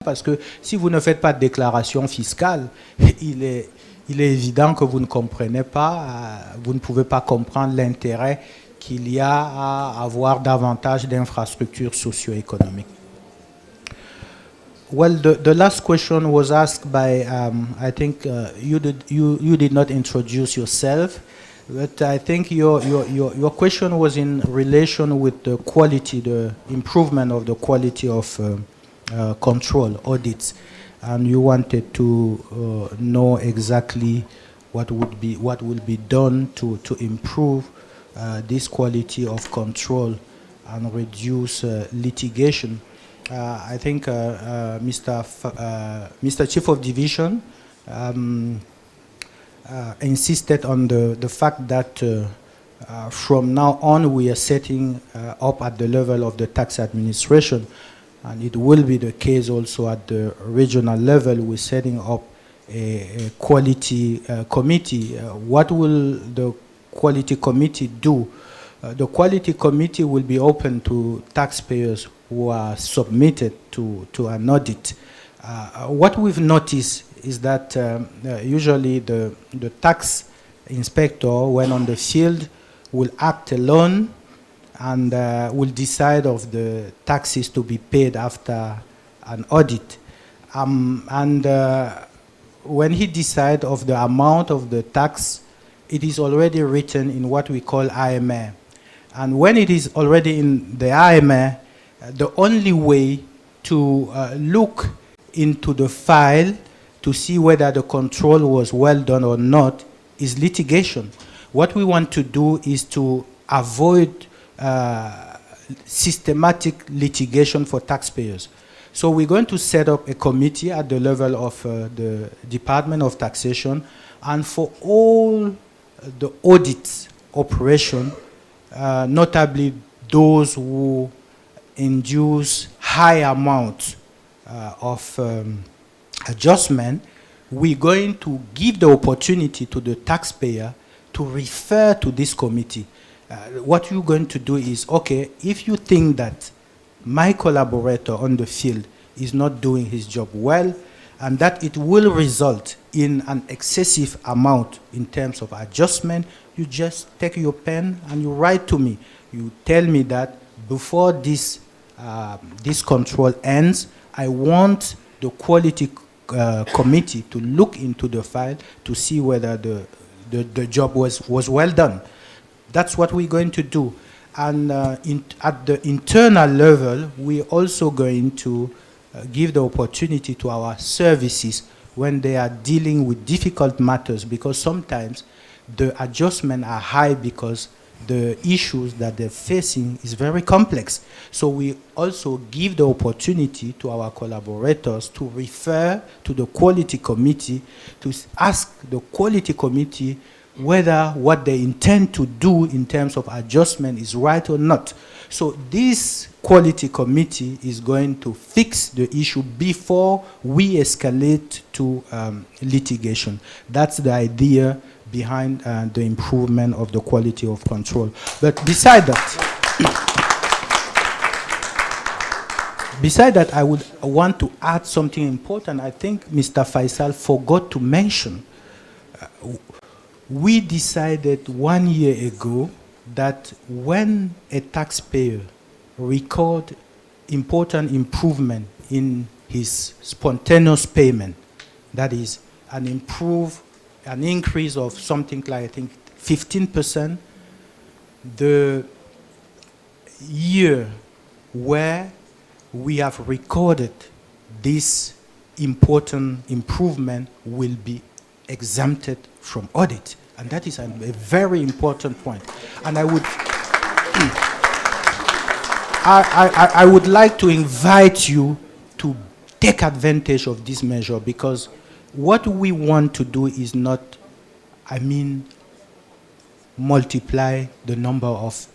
parce que si vous ne faites pas de déclaration fiscale, il est évident que vous ne comprenez pas, vous ne pouvez pas comprendre l'intérêt qu'il y a à avoir davantage d'infrastructures socio-économiques. Well, the last question was asked by, I think you did not introduce yourself, but I think your question was in relation with the quality, the improvement of the quality of control audits, and you wanted to know exactly what will be done to improve this quality of control and reduce litigation. I think Mr. Chief of Division insisted on the fact that from now on we are setting up at the level of the tax administration, and it will be the case also at the regional level. We're setting up a quality committee. What will the quality committee do? The quality committee will be open to taxpayers who are submitted to an audit. What we've noticed is that usually the tax inspector, when on the field, will act alone and will decide of the taxes to be paid after an audit. When he decides of the amount of the tax, it is already written in what we call IMA. And when it is already in the IMA, the only way to look into the file to see whether the control was well done or not is litigation. What we want to do is to avoid systematic litigation for taxpayers. So we're going to set up a committee at the level of the Department of Taxation, and for all the audits operation, notably those who induce high amounts of adjustment, we're going to give the opportunity to the taxpayer to refer to this committee. What you're going to do is, okay, if you think that my collaborator on the field is not doing his job well, and that it will result in an excessive amount in terms of adjustment, you just take your pen and you write to me. You tell me that before this control ends, I want the quality committee to look into the file to see whether the job was well done. That's what we're going to do. And at the internal level, we're also going to give the opportunity to our services when they are dealing with difficult matters, because sometimes the adjustments are high because the issues that they're facing is very complex. So we also give the opportunity to our collaborators to refer to the quality committee, to ask the quality committee whether what they intend to do in terms of adjustment is right or not. So this quality committee is going to fix the issue before we escalate to litigation. That's the idea behind the improvement of the quality of control. But beside that, I would want to add something important. I think Mr. Faisal forgot to mention. We decided 1 year ago that when a taxpayer record important improvement in his spontaneous payment, that is an increase of something like, I think, 15%, the year where we have recorded this important improvement will be exempted from audit. And that is a very important point. And I would like to invite you to take advantage of this measure, because what we want to do is not, multiply the number of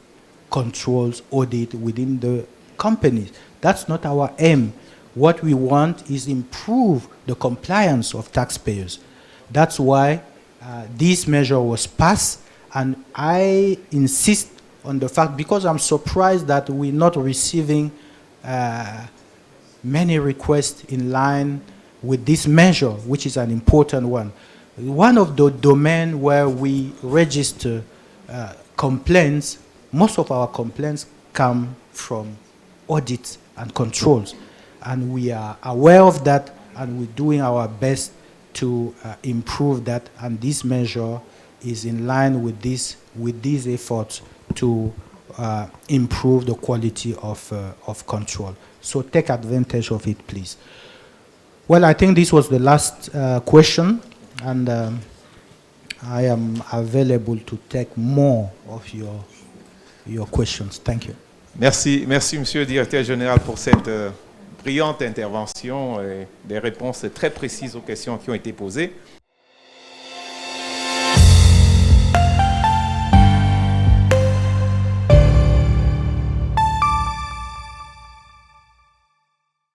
controls audit within the companies. That's not our aim. What we want is improve the compliance of taxpayers. That's why this measure was passed, and I insist on the fact, because I'm surprised that we're not receiving many requests in line with this measure, which is an important one. One of the domains where we register complaints, most of our complaints come from audits and controls. And we are aware of that, and we're doing our best to improve that. And this measure is in line with these efforts to improve the quality of control. So take advantage of it, please. Well, I think this was the last question, and I am available to take more of your questions. Thank you. Merci, Monsieur le Directeur Général, pour cette brillante intervention et des réponses très précises aux questions qui ont été posées.